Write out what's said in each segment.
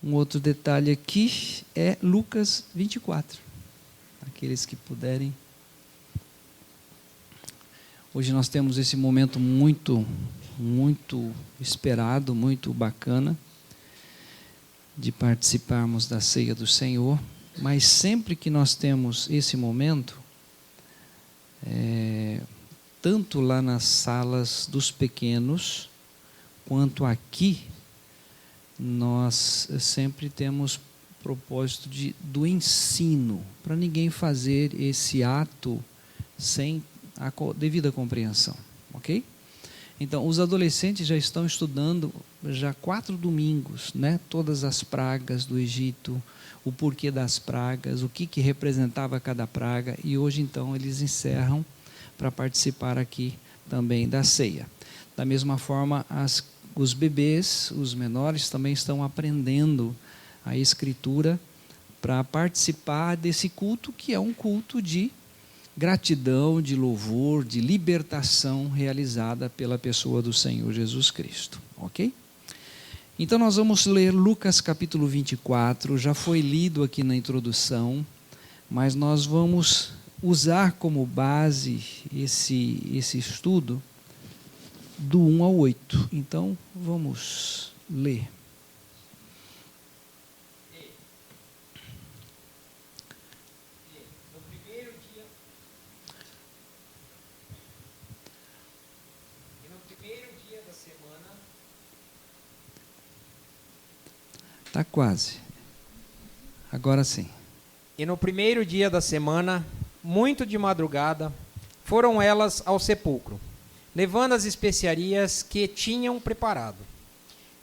Um outro detalhe aqui é Lucas 24. Aqueles que puderem. Hoje nós temos esse momento muito esperado, muito bacana, de participarmos da ceia do Senhor. Mas sempre que nós temos esse momento, tanto lá nas salas dos pequenos, quanto aqui, nós sempre temos propósito do ensino, para ninguém fazer esse ato sem a devida compreensão, ok? Então, os adolescentes já estão estudando já 4 domingos, né? Todas as pragas do Egito, o porquê das pragas, o que representava cada praga, e hoje então eles encerram para participar aqui também da ceia. Da mesma forma, os bebês, os menores, também estão aprendendo a Escritura para participar desse culto, que é um culto de gratidão, de louvor, de libertação realizada pela pessoa do Senhor Jesus Cristo, ok? Então nós vamos ler Lucas capítulo 24, já foi lido aqui na introdução, mas nós vamos usar como base esse estudo do 1 ao 8. Então vamos ler. Está quase. Agora sim. E no primeiro dia da semana, muito de madrugada, foram elas ao sepulcro, levando as especiarias que tinham preparado.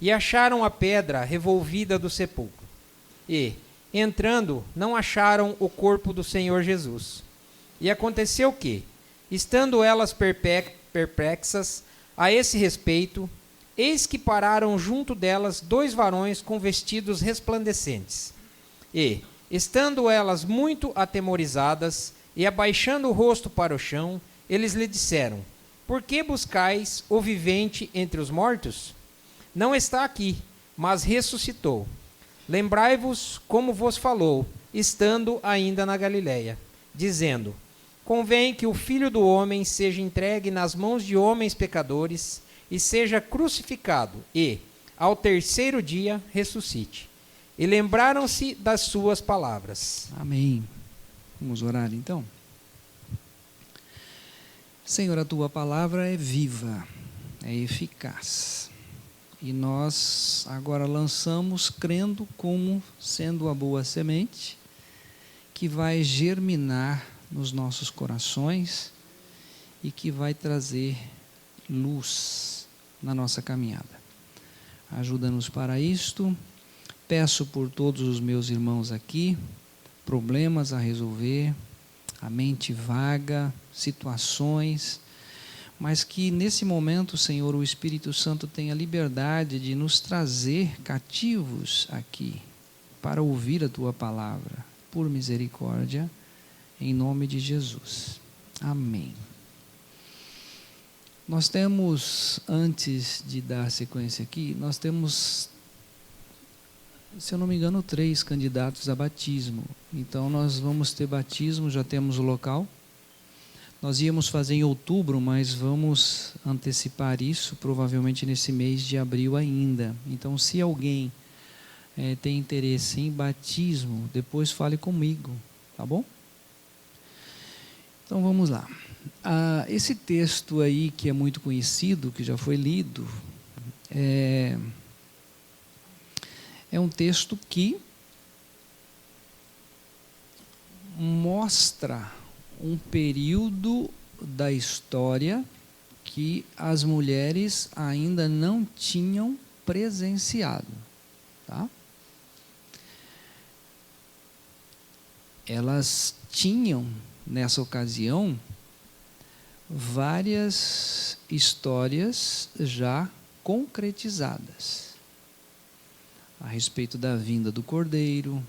E acharam a pedra revolvida do sepulcro. E, entrando, não acharam o corpo do Senhor Jesus. E aconteceu que, estando elas perplexas a esse respeito, eis que pararam junto delas 2 varões com vestidos resplandecentes. E, estando elas muito atemorizadas e abaixando o rosto para o chão, eles lhe disseram: por que buscais o vivente entre os mortos? Não está aqui, mas ressuscitou. Lembrai-vos como vos falou, estando ainda na Galiléia, dizendo: convém que o Filho do Homem seja entregue nas mãos de homens pecadores e seja crucificado e, ao terceiro dia, ressuscite. E lembraram-se das suas palavras. Amém. Vamos orar então. Senhor, a tua palavra é viva, é eficaz. E nós agora lançamos crendo como sendo a boa semente que vai germinar nos nossos corações e que vai trazer luz na nossa caminhada. Ajuda-nos para isto. Peço por todos os meus irmãos aqui, problemas a resolver, a mente vaga, situações, mas que nesse momento, Senhor, o Espírito Santo tenha liberdade de nos trazer cativos aqui, para ouvir a Tua palavra, por misericórdia, em nome de Jesus. Amém. Nós temos, antes de dar sequência aqui, nós temos, se eu não me engano, 3 candidatos a batismo. Então nós vamos ter batismo, já temos o local. Nós íamos fazer em outubro, mas vamos antecipar isso, provavelmente nesse mês de abril ainda. Então, se alguém tem interesse em batismo, depois fale comigo, tá bom? Então vamos lá. Esse texto aí, que é muito conhecido, que já foi lido, é um texto que mostra um período da história que as mulheres ainda não tinham presenciado, tá? Elas tinham, nessa ocasião, várias histórias já concretizadas a respeito da vinda do Cordeiro.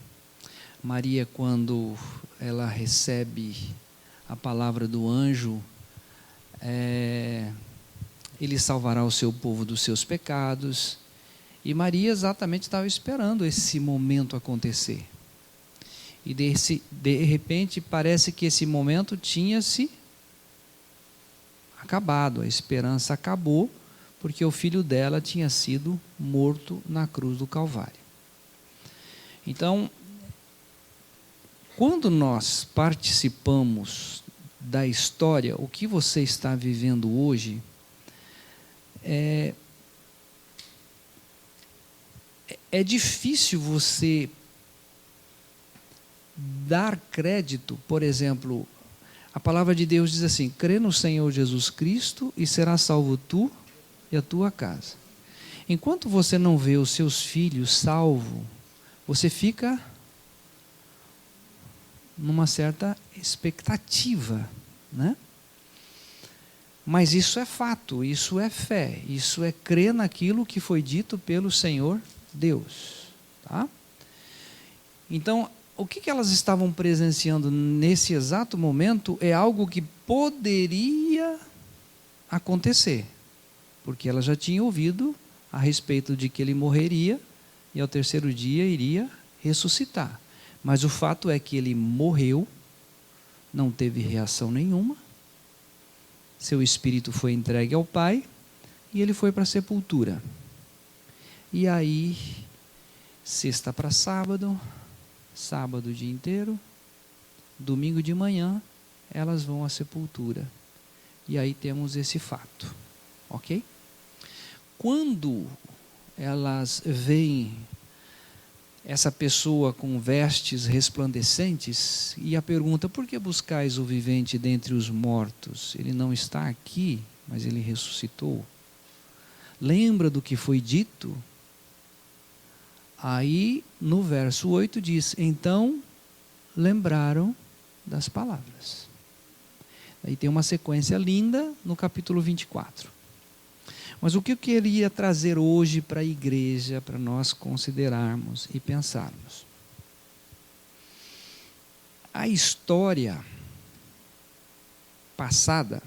Maria, quando ela recebe a palavra do anjo, ele salvará o seu povo dos seus pecados, E Maria exatamente estava esperando esse momento acontecer. E de repente parece que esse momento tinha se acabado, a esperança acabou, porque o filho dela tinha sido morto na cruz do Calvário. Então, quando nós participamos da história, o que você está vivendo hoje é difícil você dar crédito. Por exemplo, a palavra de Deus diz assim: crê no Senhor Jesus Cristo e serás salvo tu e a tua casa. Enquanto você não vê os seus filhos salvos, você fica numa certa expectativa, né? Mas isso é fato, isso é fé, isso é crer naquilo que foi dito pelo Senhor Deus, tá? Então, o que elas estavam presenciando nesse exato momento é algo que poderia acontecer, porque ela já tinha ouvido a respeito de que ele morreria e ao terceiro dia iria ressuscitar. Mas o fato é que ele morreu, não teve reação nenhuma, seu espírito foi entregue ao Pai e ele foi para a sepultura. E aí, sexta para sábado, sábado o dia inteiro, domingo de manhã, elas vão à sepultura. E aí temos esse fato, ok? Quando elas veem essa pessoa com vestes resplandecentes, e a pergunta: por que buscais o vivente dentre os mortos? Ele não está aqui, mas ele ressuscitou. Lembra do que foi dito? Aí, no verso 8 diz: então lembraram das palavras. Aí tem uma sequência linda no capítulo 24. Mas o que eu queria trazer hoje para a igreja, para nós considerarmos e pensarmos? A história passada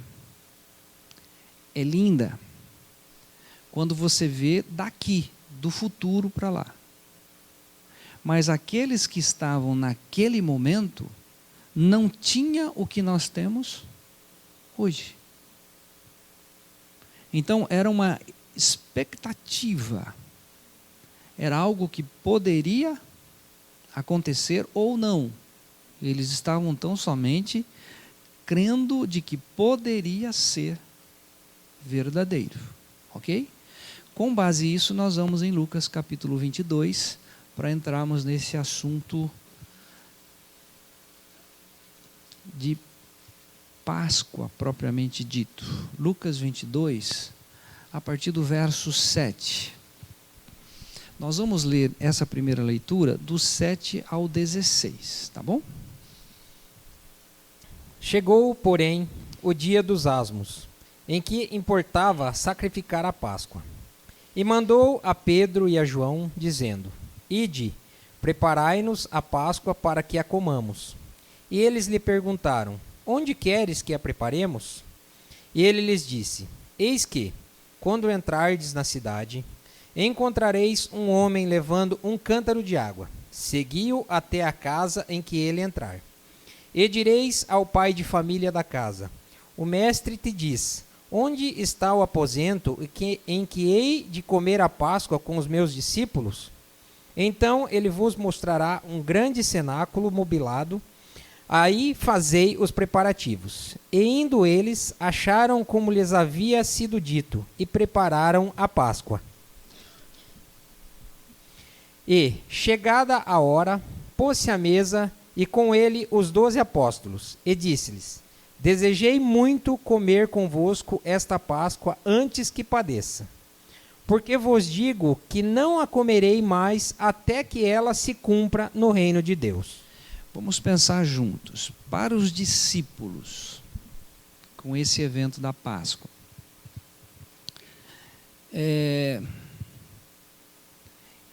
é linda quando você vê daqui, do futuro para lá. Mas aqueles que estavam naquele momento não tinham o que nós temos hoje. Então era uma expectativa, era algo que poderia acontecer ou não. Eles estavam tão somente crendo de que poderia ser verdadeiro, ok? Com base nisso, nós vamos em Lucas capítulo 22, para entrarmos nesse assunto de Páscoa propriamente dito. Lucas 22, a partir do verso 7. Nós vamos ler essa primeira leitura do 7 ao 16, tá bom? Chegou, porém, o dia dos asmos, em que importava sacrificar a Páscoa. E mandou a Pedro e a João, dizendo: ide, preparai-nos a Páscoa para que a comamos. E eles lhe perguntaram: onde queres que a preparemos? E ele lhes disse: eis que, quando entrardes na cidade, encontrareis um homem levando um cântaro de água. Segui-o até a casa em que ele entrar. E direis ao pai de família da casa: o mestre te diz: onde está o aposento em que hei de comer a Páscoa com os meus discípulos? Então ele vos mostrará um grande cenáculo mobilado. Aí fazei os preparativos. E indo eles, acharam como lhes havia sido dito, e prepararam a Páscoa. E, chegada a hora, pôs-se à mesa, e com ele os 12 apóstolos, e disse-lhes: desejei muito comer convosco esta Páscoa antes que padeça. Porque vos digo que não a comerei mais até que ela se cumpra no reino de Deus. Vamos pensar juntos. Para os discípulos, com esse evento da Páscoa,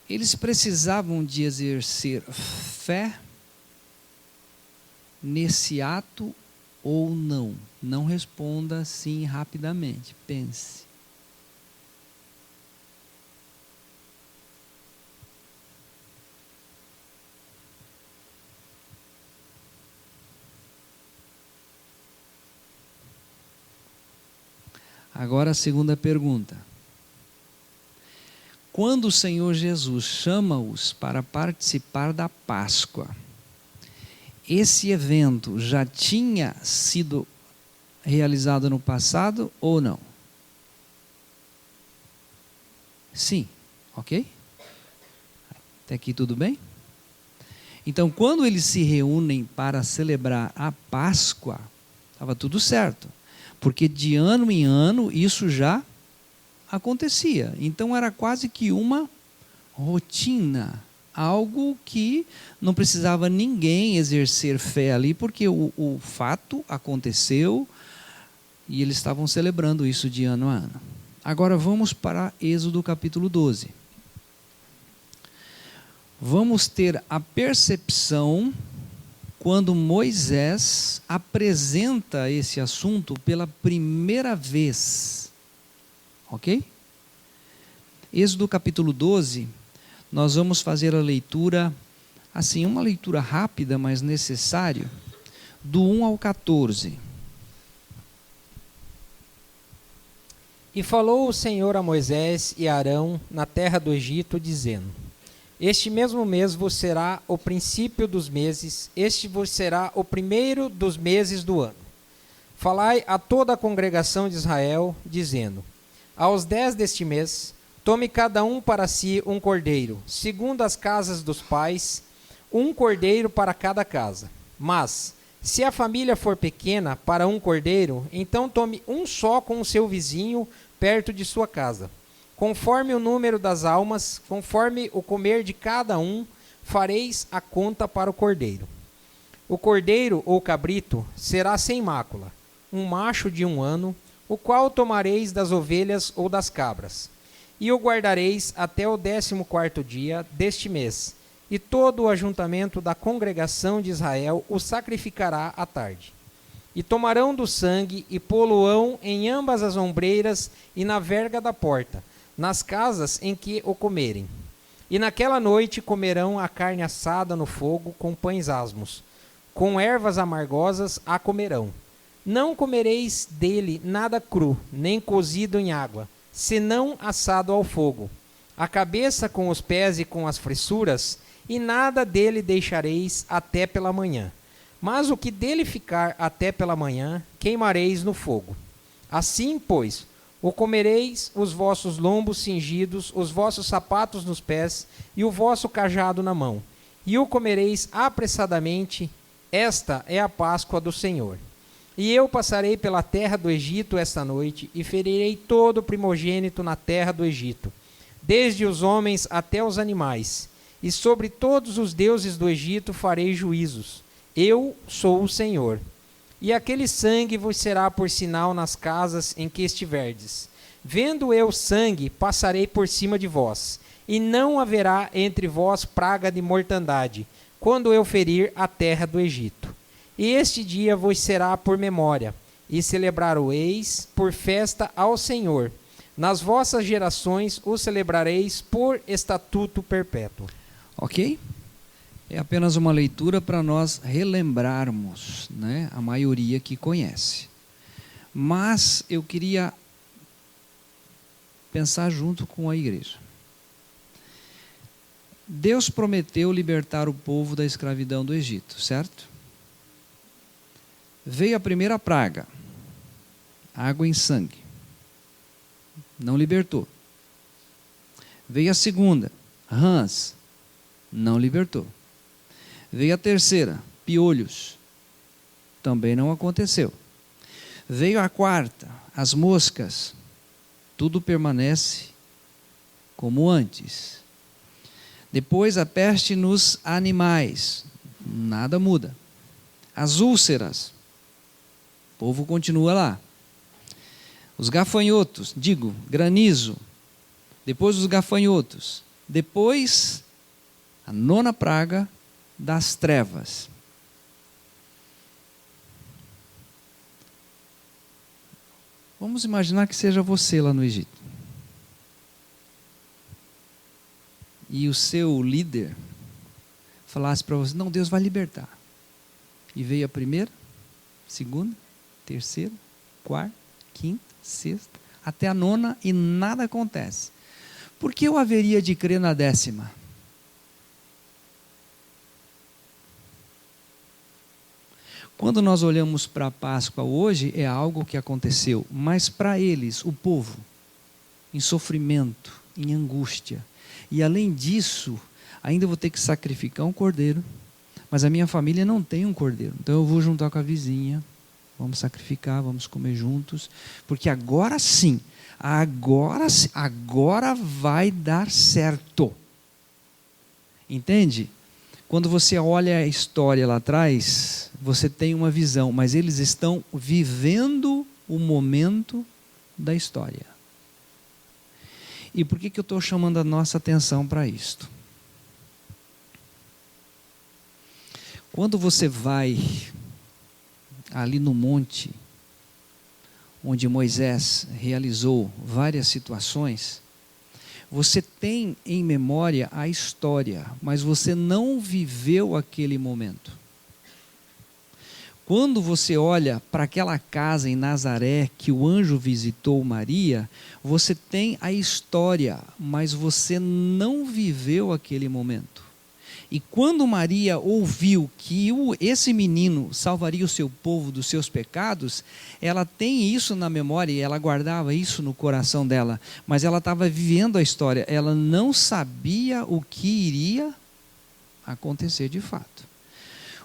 eles precisavam de exercer fé nesse ato ou não? Não responda assim rapidamente, pense. Agora a segunda pergunta. Quando o Senhor Jesus chama-os para participar da Páscoa, esse evento já tinha sido realizado no passado ou não? Sim, ok? Até aqui tudo bem? Então, quando eles se reúnem para celebrar a Páscoa, estava tudo certo, porque de ano em ano isso já acontecia. Então, era quase que uma rotina, algo que não precisava ninguém exercer fé ali, porque o fato aconteceu e eles estavam celebrando isso de ano a ano. Agora vamos para Êxodo capítulo 12. Vamos ter a percepção quando Moisés apresenta esse assunto pela primeira vez. Ok? Êxodo capítulo 12, nós vamos fazer a leitura, assim, uma leitura rápida, mas necessária, do 1 ao 14. E falou o Senhor a Moisés e a Arão na terra do Egito, dizendo: Este mesmo mês vos será o princípio dos meses, este vos será o primeiro dos meses do ano. Falai a toda a congregação de Israel, dizendo: Aos 10 deste mês, tome cada um para si um cordeiro, segundo as casas dos pais, um cordeiro para cada casa. Mas, se a família for pequena para um cordeiro, então tome um só com o seu vizinho perto de sua casa. Conforme o número das almas, conforme o comer de cada um, fareis a conta para o cordeiro. O cordeiro ou cabrito será sem mácula, um macho de 1 ano, o qual tomareis das ovelhas ou das cabras. E o guardareis até o 14º dia deste mês, e todo o ajuntamento da congregação de Israel o sacrificará à tarde. E tomarão do sangue e pô-lo-ão em ambas as ombreiras e na verga da porta, nas casas em que o comerem. E naquela noite comerão a carne assada no fogo com pães asmos, com ervas amargosas a comerão. Não comereis dele nada cru, nem cozido em água, senão assado ao fogo. A cabeça com os pés e com as fressuras, e nada dele deixareis até pela manhã. Mas o que dele ficar até pela manhã, queimareis no fogo. Assim, pois, o comereis os vossos lombos cingidos, os vossos sapatos nos pés, e o vosso cajado na mão. E o comereis apressadamente. Esta é a Páscoa do Senhor. E eu passarei pela terra do Egito esta noite, e ferirei todo o primogênito na terra do Egito, desde os homens até os animais. E sobre todos os deuses do Egito farei juízos. Eu sou o Senhor. E aquele sangue vos será por sinal nas casas em que estiverdes. Vendo eu sangue, passarei por cima de vós, e não haverá entre vós praga de mortandade, quando eu ferir a terra do Egito. E este dia vos será por memória, e celebrar-o-eis por festa ao Senhor. Nas vossas gerações o celebrareis por estatuto perpétuo. Ok? É apenas uma leitura para nós relembrarmos, né? A maioria que conhece. Mas eu queria pensar junto com a igreja. Deus prometeu libertar o povo da escravidão do Egito, certo? Veio a primeira praga, água em sangue. Não libertou. Veio a segunda, rãs. Não libertou. Veio a terceira, piolhos. Também não aconteceu. Veio a quarta, as moscas. Tudo permanece como antes. Depois a peste nos animais. Nada muda. As úlceras. O povo continua lá. Os gafanhotos, granizo. Depois os gafanhotos. Depois a 9ª praga das trevas. Vamos imaginar que seja você lá no Egito. E o seu líder falasse para você: não, Deus vai libertar. E veio a primeira, segunda, terceira, quarta, quinta, sexta, até a 9ª e nada acontece. Por que eu haveria de crer na 10ª? Quando nós olhamos para a Páscoa hoje, é algo que aconteceu, mas para eles, o povo, em sofrimento, em angústia, e além disso, ainda vou ter que sacrificar um cordeiro, mas a minha família não tem um cordeiro, então eu vou juntar com a vizinha, vamos sacrificar, vamos comer juntos, porque agora sim, agora vai dar certo. Entende? Quando você olha a história lá atrás, você tem uma visão, mas eles estão vivendo o momento da história. E por que eu estou chamando a nossa atenção para isto? Quando você vai ali no monte, onde Moisés realizou várias situações, você tem em memória a história, mas você não viveu aquele momento. Quando você olha para aquela casa em Nazaré que o anjo visitou Maria, você tem a história, mas você não viveu aquele momento. E quando Maria ouviu que esse menino salvaria o seu povo dos seus pecados, ela tem isso na memória e ela guardava isso no coração dela. Mas ela estava vivendo a história, ela não sabia o que iria acontecer de fato.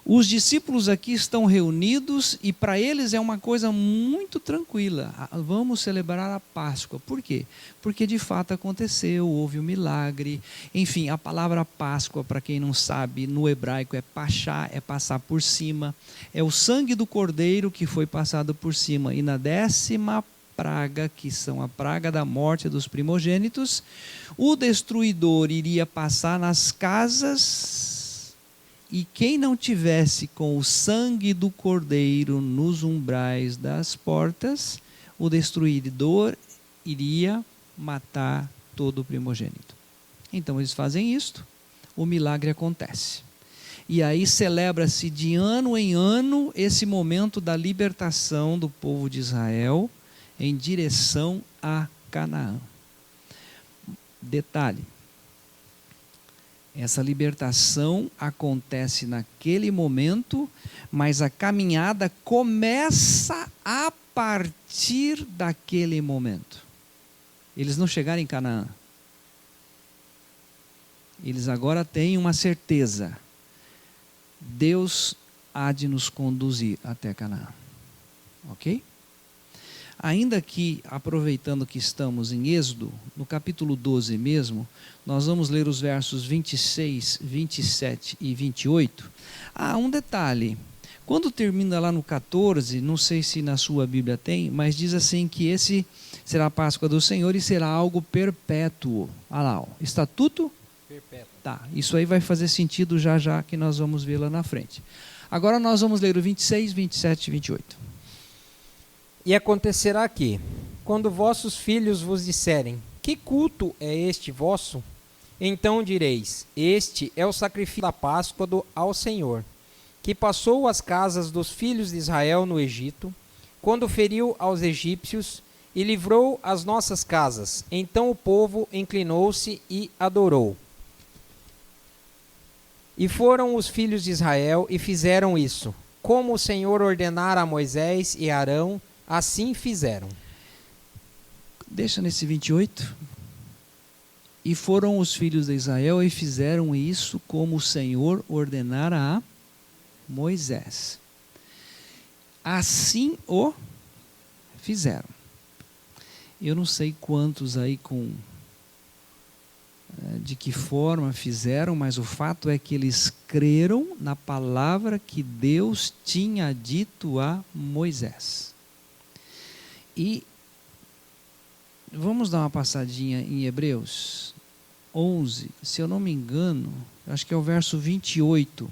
Os discípulos aqui estão reunidos e para eles é uma coisa muito tranquila. Vamos celebrar a Páscoa. Por quê? Porque de fato aconteceu, houve um milagre. Enfim, a palavra Páscoa, para quem não sabe, no hebraico é pachá, é passar por cima. É o sangue do cordeiro que foi passado por cima. E na 10ª praga, que são a praga da morte dos primogênitos, o destruidor iria passar nas casas. E quem não tivesse com o sangue do cordeiro nos umbrais das portas, o destruidor iria matar todo o primogênito. Então eles fazem isto, o milagre acontece. E aí celebra-se de ano em ano esse momento da libertação do povo de Israel em direção a Canaã. Detalhe. Essa libertação acontece naquele momento, mas a caminhada começa a partir daquele momento. Eles não chegaram em Canaã. Eles agora têm uma certeza. Deus há de nos conduzir até Canaã. Ok? Ainda que, aproveitando que estamos em Êxodo, no capítulo 12 mesmo, nós vamos ler os versos 26, 27 e 28. Um detalhe, quando termina lá no 14, não sei se na sua Bíblia tem, mas diz assim que esse será a Páscoa do Senhor e será algo perpétuo. Olha lá, ó, estatuto perpétuo. Tá, isso aí vai fazer sentido já que nós vamos ver lá na frente. Agora nós vamos ler o 26, 27 e 28. E acontecerá que, quando vossos filhos vos disserem, que culto é este vosso? Então direis, este é o sacrifício da Páscoa ao Senhor, que passou as casas dos filhos de Israel no Egito, quando feriu aos egípcios e livrou as nossas casas. Então o povo inclinou-se e adorou. E foram os filhos de Israel e fizeram isso, como o Senhor ordenara a Moisés e Arão, assim fizeram. Deixa nesse 28. E foram os filhos de Israel e fizeram isso como o Senhor ordenara a Moisés. Assim o fizeram. Eu não sei quantos aí de que forma fizeram, mas o fato é que eles creram na palavra que Deus tinha dito a Moisés. E vamos dar uma passadinha em Hebreus 11, se eu não me engano, acho que é o verso 28.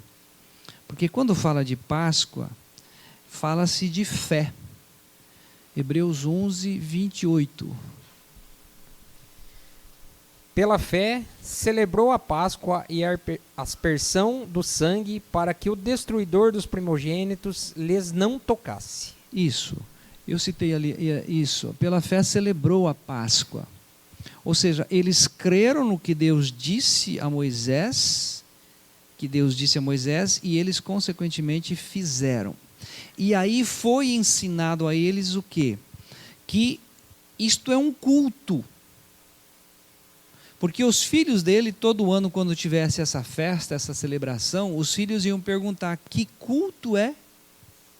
Porque quando fala de Páscoa, fala-se de fé. Hebreus 11, 28. Pela fé, celebrou a Páscoa e a aspersão do sangue para que o destruidor dos primogênitos lhes não tocasse. Isso. Eu citei ali isso. Pela fé celebrou a Páscoa. Ou seja, eles creram no que Deus disse a Moisés, e eles consequentemente fizeram. E aí foi ensinado a eles o quê? Que isto é um culto. Porque os filhos dele, todo ano, quando tivesse essa festa, essa celebração, os filhos iam perguntar: que culto é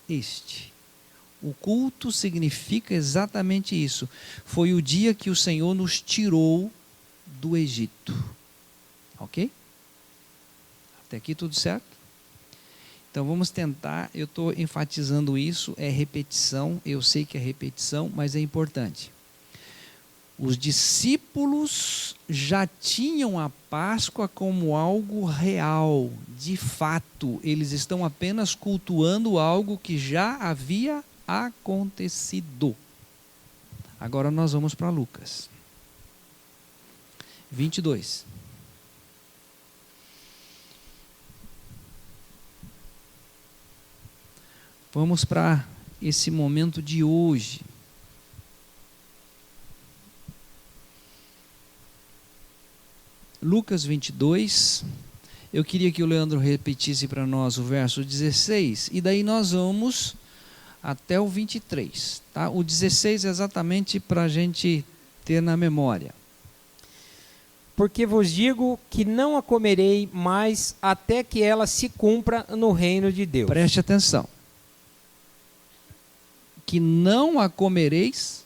este? O culto significa exatamente isso. Foi o dia que o Senhor nos tirou do Egito. Ok? Até aqui tudo certo? Então vamos tentar, eu estou enfatizando isso, é repetição, eu sei que é repetição, mas é importante. Os discípulos já tinham a Páscoa como algo real, de fato. Eles estão apenas cultuando algo que já havia acontecido. Agora nós vamos para Lucas 22. Vamos para esse momento de hoje. Lucas 22, eu queria que o Leandro repetisse para nós o verso 16, e daí nós vamos até o 23. Tá? O 16 é exatamente para a gente ter na memória. Porque vos digo que não a comerei mais até que ela se cumpra no reino de Deus. Preste atenção. Que não a comereis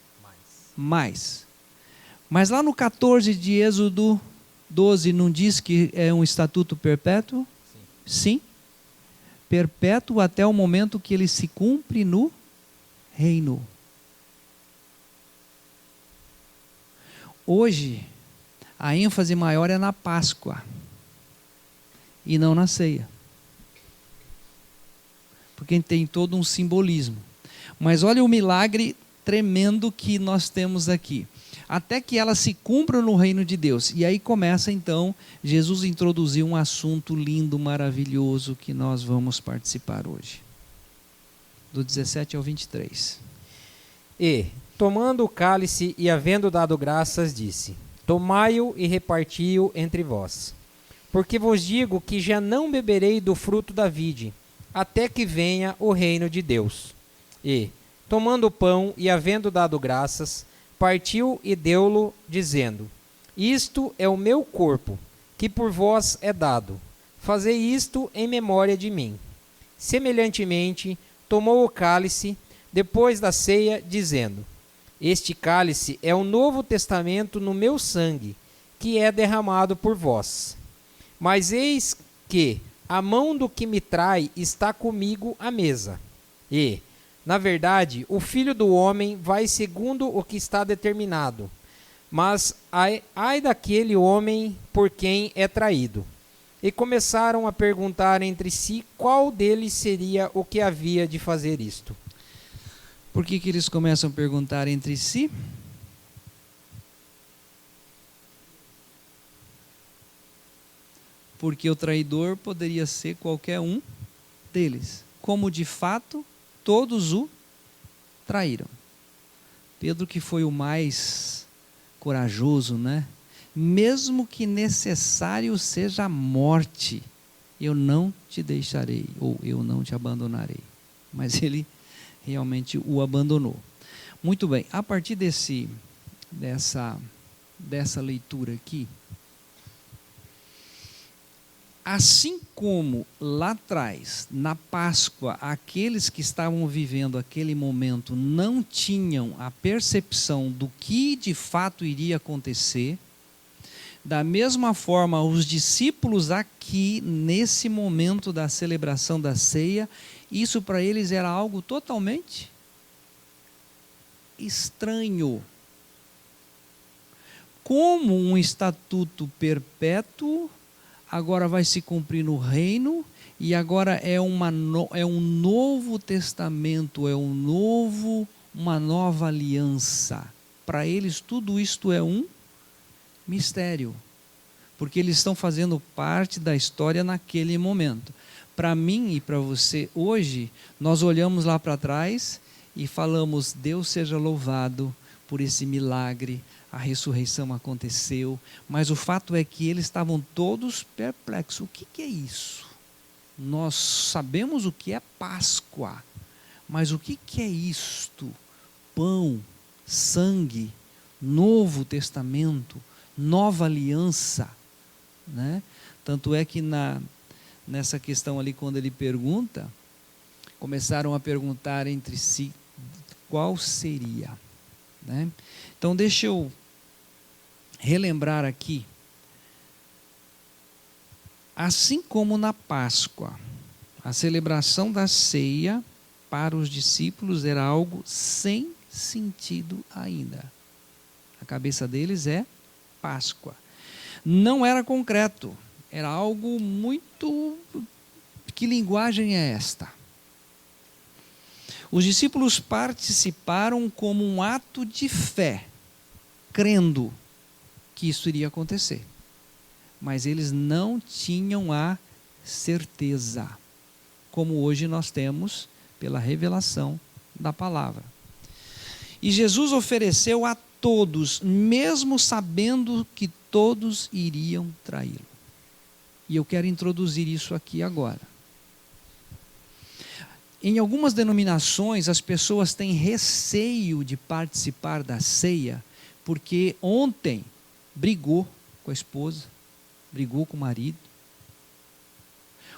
mais. Mas lá no 14 de Êxodo 12 não diz que é um estatuto perpétuo? Sim. Perpétuo até o momento que ele se cumpre no reino. Hoje, a ênfase maior é na Páscoa e não na ceia. Porque tem todo um simbolismo. Mas olha o milagre tremendo que nós temos aqui. Até que ela se cumpra no reino de Deus. E aí começa então, Jesus introduziu um assunto lindo, maravilhoso, que nós vamos participar hoje. Do 17 ao 23. E, tomando o cálice e havendo dado graças, disse: tomai-o e reparti-o entre vós. Porque vos digo que já não beberei do fruto da vide, até que venha o reino de Deus. E, tomando o pão e havendo dado graças, partiu e deu-lo, dizendo: isto é o meu corpo, que por vós é dado. Fazei isto em memória de mim. Semelhantemente, tomou o cálice, depois da ceia, dizendo: este cálice é o novo testamento no meu sangue, que é derramado por vós. Mas eis que a mão do que me trai está comigo à mesa. E, na verdade, o Filho do Homem vai segundo o que está determinado. Mas ai daquele homem por quem é traído. E começaram a perguntar entre si qual deles seria o que havia de fazer isto. Por que eles começam a perguntar entre si? Porque o traidor poderia ser qualquer um deles. Como de fato todos o traíram. Pedro, que foi o mais corajoso, né? Mesmo que necessário seja a morte, eu não te deixarei, ou eu não te abandonarei. Mas ele realmente o abandonou. Muito bem, a partir dessa leitura aqui, assim como lá atrás, na Páscoa, aqueles que estavam vivendo aquele momento não tinham a percepção do que de fato iria acontecer, da mesma forma, os discípulos aqui, nesse momento da celebração da ceia, isso para eles era algo totalmente estranho. Como um estatuto perpétuo, agora vai se cumprir no reino, e agora é um novo testamento, uma nova aliança. Para eles tudo isto é um mistério, porque eles estão fazendo parte da história naquele momento. Para mim e para você, hoje, nós olhamos lá para trás e falamos: Deus seja louvado por esse milagre, a ressurreição aconteceu, mas o fato é que eles estavam todos perplexos. O que é isso? Nós sabemos o que é Páscoa, mas o que é isto? Pão, sangue, Novo Testamento, nova aliança, né? Tanto é que nessa questão ali, quando ele pergunta, começaram a perguntar entre si qual seria, né? Então deixa eu relembrar aqui. Assim como na Páscoa, a celebração da ceia para os discípulos era algo sem sentido ainda. A cabeça deles é Páscoa. Não era concreto, era algo muito... Que linguagem é esta? Os discípulos participaram como um ato de fé, crendo que isso iria acontecer. Mas eles não tinham a certeza, como hoje nós temos pela revelação da palavra. E Jesus ofereceu a todos, mesmo sabendo que todos iriam traí-lo. E eu quero introduzir isso aqui agora. Em algumas denominações, as pessoas têm receio de participar da ceia, porque ontem brigou com a esposa, brigou com o marido.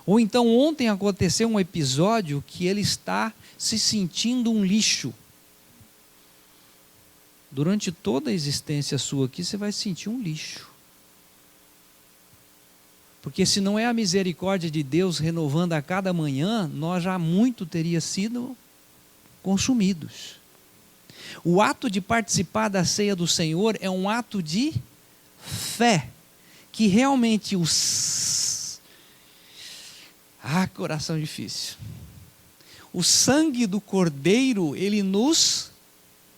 Ou então ontem aconteceu um episódio que ele está se sentindo um lixo. Durante toda a existência sua aqui, você vai se sentir um lixo. Porque se não é a misericórdia de Deus renovando a cada manhã, nós já muito teria sido consumidos. O ato de participar da ceia do Senhor é um ato de fé, que realmente coração difícil. O sangue do Cordeiro, ele nos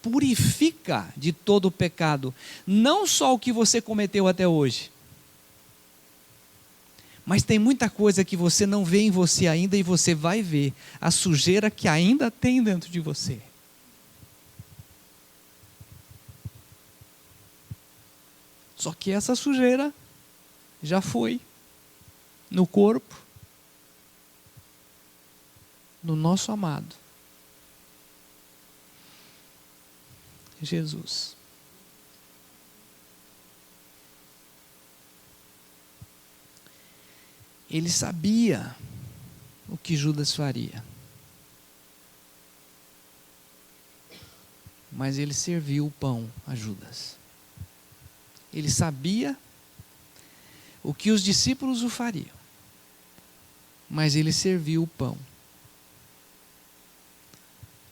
purifica de todo o pecado. Não só o que você cometeu até hoje, mas tem muita coisa que você não vê em você ainda e você vai ver a sujeira que ainda tem dentro de você. Só que essa sujeira já foi no corpo, no nosso amado Jesus. Ele sabia o que Judas faria, mas ele serviu o pão a Judas. Ele sabia o que os discípulos o fariam, mas ele serviu o pão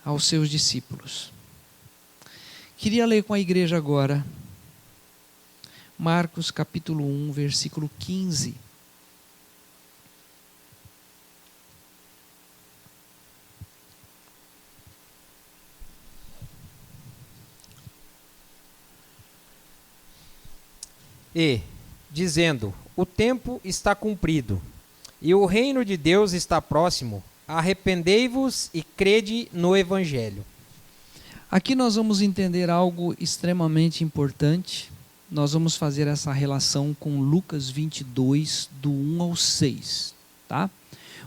aos seus discípulos. Queria ler com a igreja agora Marcos capítulo 1, versículo 15. E, dizendo: o tempo está cumprido, e o reino de Deus está próximo, arrependei-vos e crede no Evangelho. Aqui nós vamos entender algo extremamente importante. Nós vamos fazer essa relação com Lucas 22, do 1 ao 6. Tá?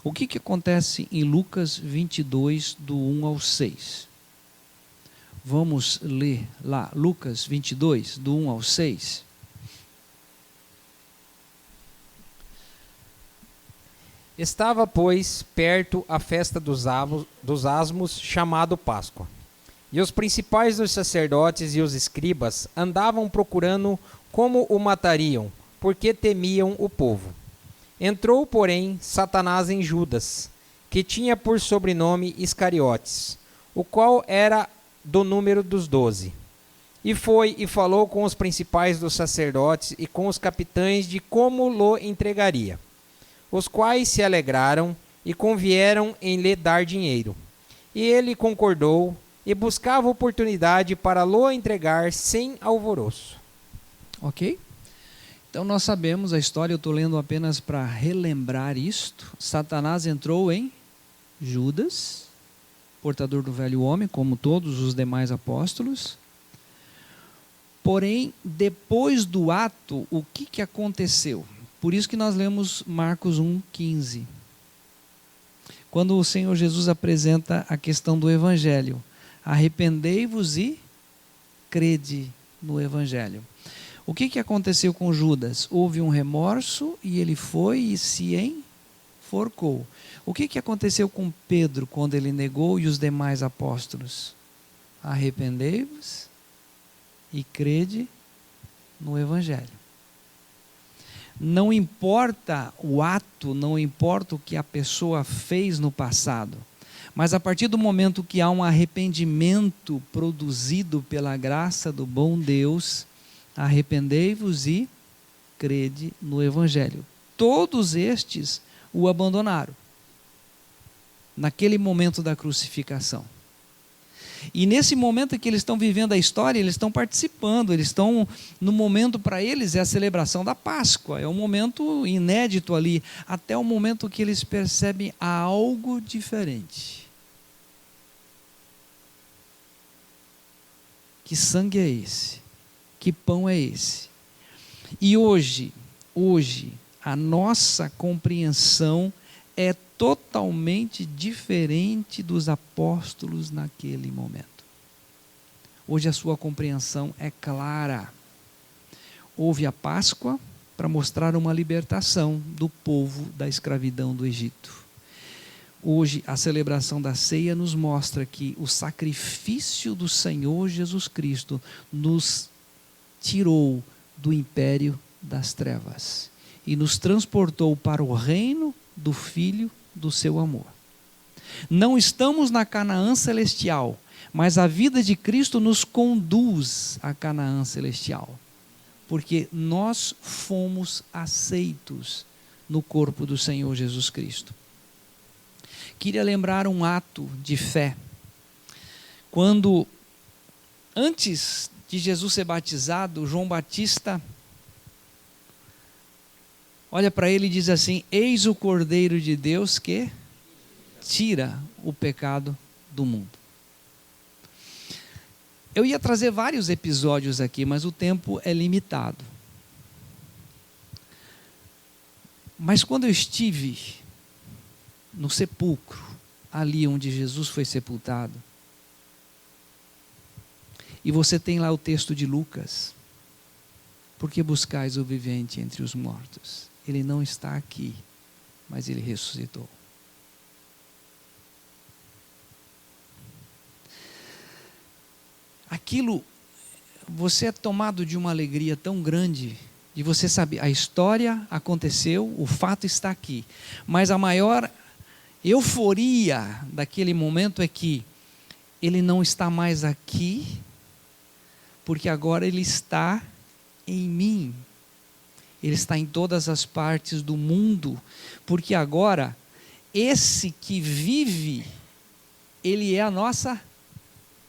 O que acontece em Lucas 22, do 1 ao 6? Vamos ler lá, Lucas 22, do 1 ao 6. Estava, pois, perto a festa dos asmos, chamado Páscoa. E os principais dos sacerdotes e os escribas andavam procurando como o matariam, porque temiam o povo. Entrou, porém, Satanás em Judas, que tinha por sobrenome Iscariotes, o qual era do número dos 12. E foi e falou com os principais dos sacerdotes e com os capitães de como lo entregaria, os quais se alegraram e convieram em lhe dar dinheiro. E ele concordou e buscava oportunidade para lo entregar sem alvoroço. Ok? Então nós sabemos a história, eu estou lendo apenas para relembrar isto. Satanás entrou em Judas portador do velho homem, como todos os demais apóstolos. Porém, depois do ato, o que aconteceu? Por isso que nós lemos Marcos 1,15. Quando o Senhor Jesus apresenta a questão do Evangelho. Arrependei-vos e crede no Evangelho. O que aconteceu com Judas? Houve um remorso e ele foi e se enforcou. O que aconteceu com Pedro quando ele negou e os demais apóstolos? Arrependei-vos e crede no Evangelho. Não importa o ato, não importa o que a pessoa fez no passado, mas a partir do momento que há um arrependimento produzido pela graça do bom Deus, arrependei-vos e crede no Evangelho. Todos estes o abandonaram naquele momento da crucificação. E nesse momento em que eles estão vivendo a história, eles estão participando, eles estão, no momento para eles é a celebração da Páscoa, é um momento inédito ali, até o momento que eles percebem algo diferente. Que sangue é esse? Que pão é esse? E hoje, a nossa compreensão é totalmente diferente dos apóstolos naquele momento. Hoje a sua compreensão é clara. Houve a Páscoa para mostrar uma libertação do povo da escravidão do Egito. Hoje a celebração da ceia nos mostra que o sacrifício do Senhor Jesus Cristo nos tirou do império das trevas e nos transportou para o reino do Filho do seu amor. Não estamos na Canaã celestial, mas a vida de Cristo nos conduz à Canaã celestial, porque nós fomos aceitos no corpo do Senhor Jesus Cristo. Queria lembrar um ato de fé. Quando, antes de Jesus ser batizado, João Batista olha para ele e diz assim: eis o Cordeiro de Deus que tira o pecado do mundo. Eu ia trazer vários episódios aqui, mas o tempo é limitado. Mas quando eu estive no sepulcro, ali onde Jesus foi sepultado, e você tem lá o texto de Lucas: por que buscais o vivente entre os mortos? Ele não está aqui, mas ele ressuscitou. Aquilo, você é tomado de uma alegria tão grande, de você saber, a história aconteceu, o fato está aqui, mas a maior euforia daquele momento é que ele não está mais aqui, porque agora ele está em mim. Ele está em todas as partes do mundo, porque agora, esse que vive, ele é a nossa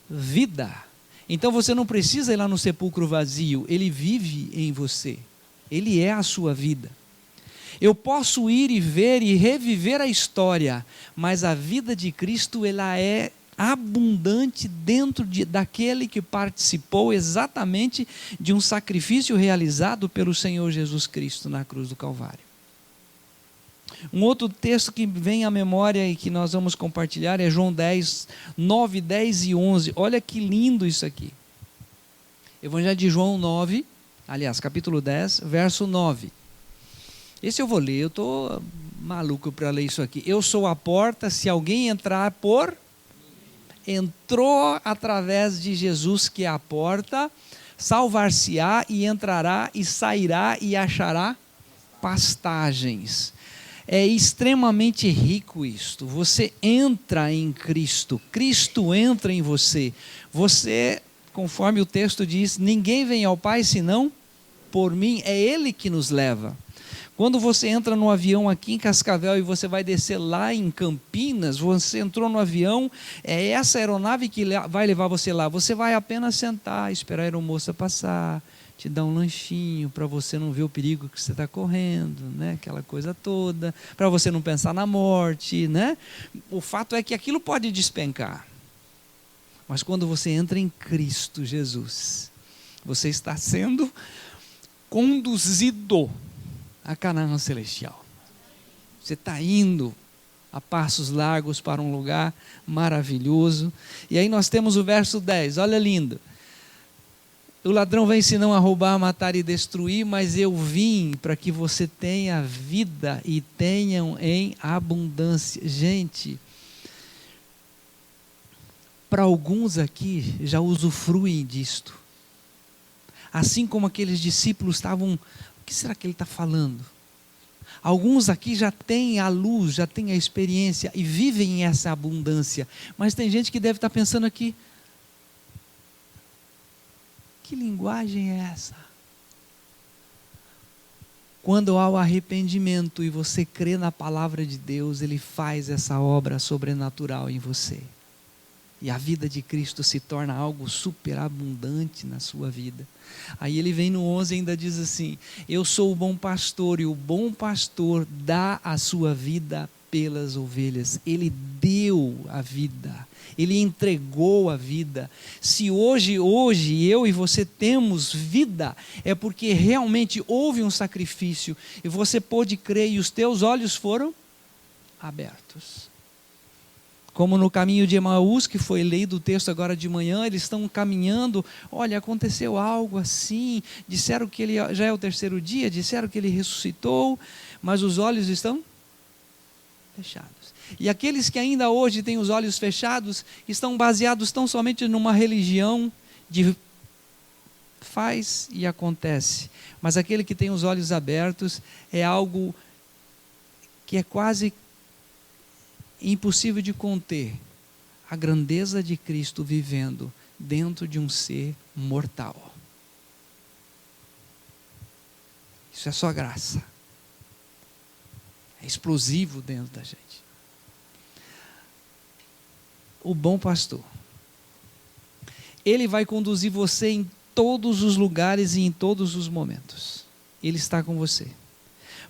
vida. Então você não precisa ir lá no sepulcro vazio, ele vive em você, ele é a sua vida. Eu posso ir e ver e reviver a história, mas a vida de Cristo, ela é abundante dentro daquele que participou exatamente de um sacrifício realizado pelo Senhor Jesus Cristo na cruz do Calvário. Um outro texto que vem à memória e que nós vamos compartilhar é João 10, 9, 10 e 11. Olha que lindo isso aqui. Evangelho de João 9, aliás, capítulo 10, verso 9. Esse eu vou ler, eu estou maluco para ler isso aqui. Eu sou a porta, se alguém entrar entrou através de Jesus, que é a porta, salvar-se-á e entrará e sairá e achará pastagens. É extremamente rico isto. Você entra em Cristo, Cristo entra em você. Você, conforme o texto diz, ninguém vem ao Pai senão por mim, é Ele que nos leva. Quando você entra no avião aqui em Cascavel e você vai descer lá em Campinas, você entrou no avião, é essa aeronave que vai levar você lá. Você vai apenas sentar, esperar a aeromoça passar, te dar um lanchinho para você não ver o perigo que você está correndo, né? Aquela coisa toda, para você não pensar na morte, né? O fato é que aquilo pode despencar. Mas quando você entra em Cristo Jesus, você está sendo conduzido a Canaã celestial. Você está indo a passos largos para um lugar maravilhoso. E aí nós temos o verso 10, olha lindo. O ladrão vem senão a roubar, matar e destruir, mas eu vim para que você tenha vida e tenham em abundância. Gente, para alguns aqui já usufruem disto. Assim como aqueles discípulos estavam, o que será que ele está falando? Alguns aqui já têm a luz, já têm a experiência e vivem essa abundância. Mas tem gente que deve estar pensando aqui, que linguagem é essa? Quando há o arrependimento e você crê na palavra de Deus, Ele faz essa obra sobrenatural em você. E a vida de Cristo se torna algo superabundante na sua vida. Aí ele vem no 11 e ainda diz assim, eu sou o bom pastor e o bom pastor dá a sua vida pelas ovelhas. Ele deu a vida, ele entregou a vida. Se hoje eu e você temos vida, é porque realmente houve um sacrifício e você pôde crer e os teus olhos foram abertos. Como no caminho de Emaús, que foi lido o texto agora de manhã, eles estão caminhando, olha, aconteceu algo assim, disseram que ele já é o terceiro dia, disseram que ele ressuscitou, mas os olhos estão fechados. E aqueles que ainda hoje têm os olhos fechados, estão baseados tão somente numa religião de faz e acontece. Mas aquele que tem os olhos abertos é algo que é quase impossível de conter, a grandeza de Cristo vivendo dentro de um ser mortal. Isso é só graça. É explosivo dentro da gente. O bom pastor, ele vai conduzir você em todos os lugares e em todos os momentos. Ele está com você.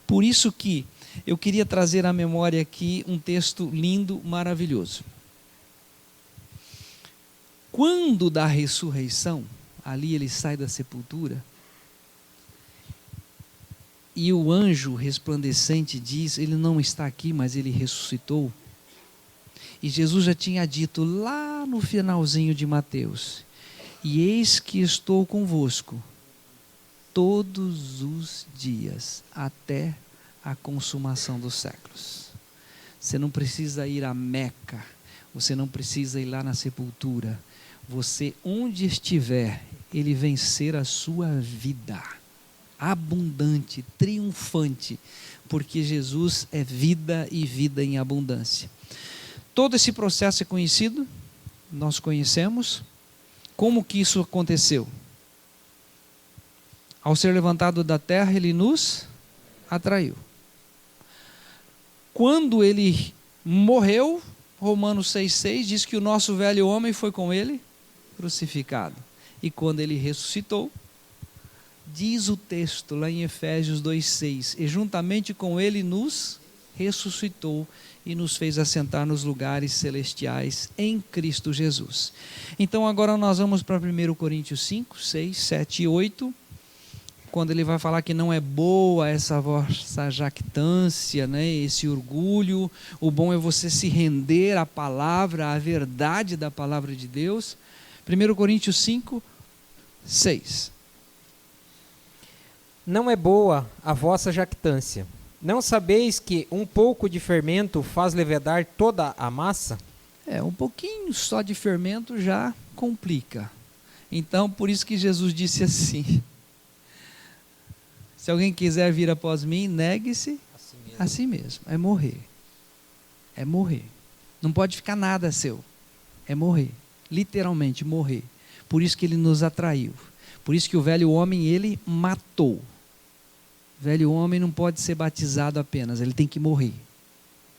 Por isso que eu queria trazer à memória aqui um texto lindo, maravilhoso. Quando da ressurreição, ali ele sai da sepultura, e o anjo resplandecente diz, ele não está aqui, mas ele ressuscitou. E Jesus já tinha dito lá no finalzinho de Mateus, e eis que estou convosco todos os dias, até a consumação dos séculos. Você não precisa ir a Meca, você não precisa ir lá na sepultura. Você, onde estiver, Ele vencer a sua vida, abundante, triunfante, porque Jesus é vida e vida em abundância. Todo esse processo é conhecido, nós conhecemos. Como que isso aconteceu? Ao ser levantado da terra, Ele nos atraiu. Quando ele morreu, Romanos 6,6 diz que o nosso velho homem foi com ele crucificado. E quando ele ressuscitou, diz o texto lá em Efésios 2,6, e juntamente com ele nos ressuscitou e nos fez assentar nos lugares celestiais em Cristo Jesus. Então agora nós vamos para 1 Coríntios 5, 6, 7 e 8, quando ele vai falar que não é boa essa vossa jactância, né, esse orgulho. O bom é você se render à palavra, à verdade da palavra de Deus. 1 Coríntios 5, 6. Não é boa a vossa jactância. Não sabeis que um pouco de fermento faz levedar toda a massa? Um pouquinho só de fermento já complica. Então, por isso que Jesus disse assim, se alguém quiser vir após mim, negue-se a si mesmo. É morrer. É morrer. Não pode ficar nada seu. É morrer. Literalmente morrer. Por isso que ele nos atraiu. Por isso que o velho homem, ele matou. O velho homem não pode ser batizado apenas, ele tem que morrer.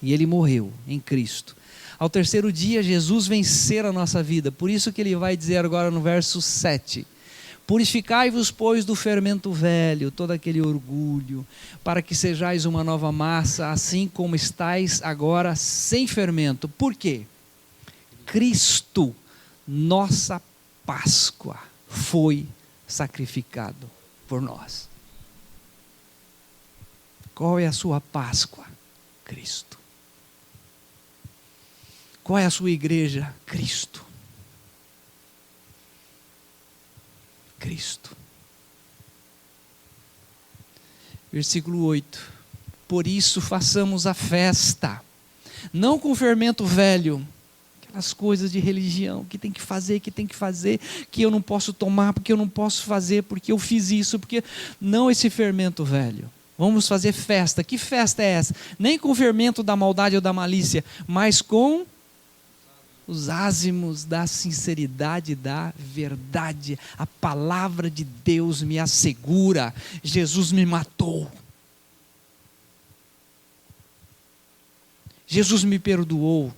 E ele morreu em Cristo. Ao terceiro dia, Jesus vencer a nossa vida. Por isso que ele vai dizer agora no verso 7. Purificai-vos, pois, do fermento velho, todo aquele orgulho, para que sejais uma nova massa, assim como estáis agora sem fermento. Por quê? Cristo nossa Páscoa foi sacrificado por nós. Qual é a sua Páscoa? Cristo. Qual é a sua igreja? Cristo. Cristo. Versículo 8. Por isso façamos a festa, não com fermento velho, aquelas coisas de religião, que tem que fazer, que eu não posso tomar, porque eu não posso fazer, porque eu fiz isso, porque... Não esse fermento velho. Vamos fazer festa. Que festa é essa? Nem com o fermento da maldade ou da malícia, mas com os ázimos da sinceridade e da verdade. A palavra de Deus me assegura. Jesus me matou. Jesus me perdoou.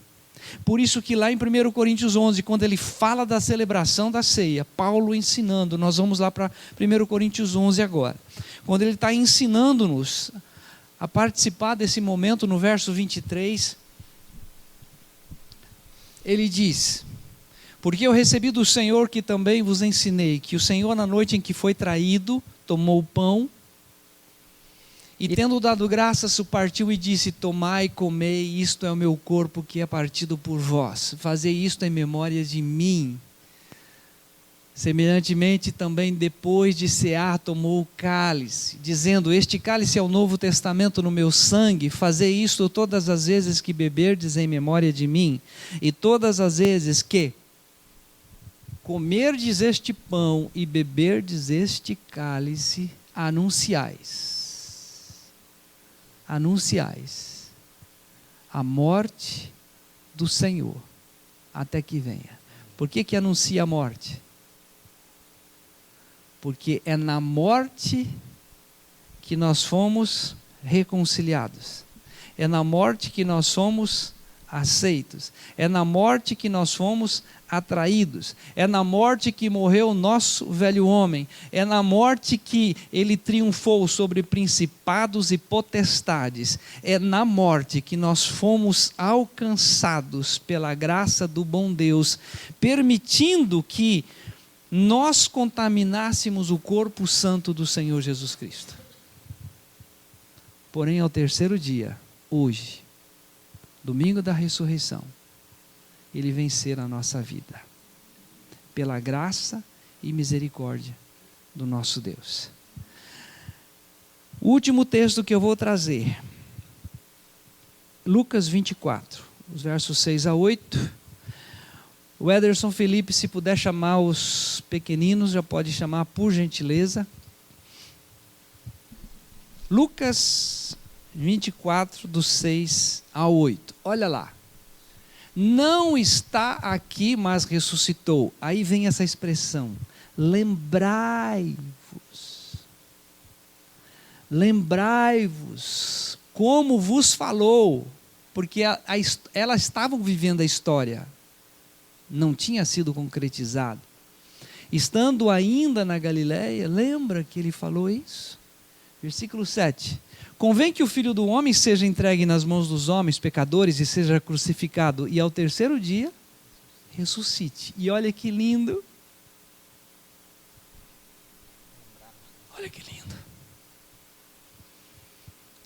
Por isso que lá em 1 Coríntios 11, quando ele fala da celebração da ceia, Paulo ensinando, nós vamos lá para 1 Coríntios 11 agora. Quando ele está ensinando-nos a participar desse momento, no verso 23, ele diz: porque eu recebi do Senhor que também vos ensinei, que o Senhor na noite em que foi traído, tomou o pão, e tendo dado graças, o partiu e disse: tomai e comei, isto é o meu corpo que é partido por vós. Fazei isto em memória de mim. Semelhantemente também depois de cear tomou o cálice, dizendo: este cálice é o novo testamento no meu sangue, fazei isto todas as vezes que beberdes em memória de mim. E todas as vezes que comerdes este pão e beberdes este cálice, anunciais a morte do Senhor até que venha. Por que anuncia a morte? Porque é na morte que nós fomos reconciliados. É na morte que nós somos aceitos. É na morte que nós fomos atraídos. É na morte que morreu o nosso velho homem. É na morte que ele triunfou sobre principados e potestades. É na morte que nós fomos alcançados pela graça do bom Deus, permitindo que nós contaminássemos o corpo santo do Senhor Jesus Cristo. Porém, ao terceiro dia, hoje, domingo da ressurreição, ele vencer a nossa vida, pela graça e misericórdia do nosso Deus. O último texto que eu vou trazer, Lucas 24, os versos 6 a 8. O Ederson Felipe, se puder chamar os pequeninos, já pode chamar por gentileza. Lucas 24, do 6 a 8. Olha lá. Não está aqui, mas ressuscitou. Aí vem essa expressão: lembrai-vos. Lembrai-vos como vos falou. Porque elas estavam vivendo a história. Não tinha sido concretizado. Estando ainda na Galileia, lembra que ele falou isso? Versículo 7. Convém que o Filho do Homem seja entregue nas mãos dos homens pecadores e seja crucificado, e ao terceiro dia ressuscite. E olha que lindo. Olha que lindo.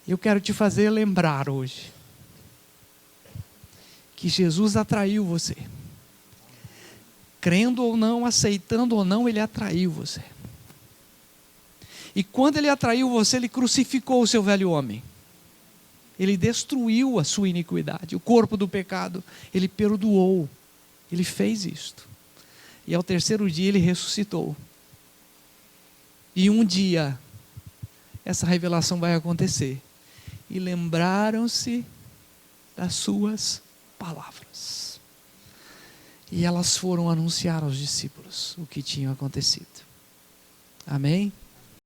Eu quero te fazer lembrar hoje que Jesus atraiu você. Crendo ou não, aceitando ou não, ele atraiu você. E quando ele atraiu você, ele crucificou o seu velho homem. Ele destruiu a sua iniquidade, o corpo do pecado. Ele perdoou. Ele fez isto. E ao terceiro dia ele ressuscitou. E um dia, essa revelação vai acontecer. E lembraram-se das suas palavras. E elas foram anunciar aos discípulos o que tinha acontecido. Amém?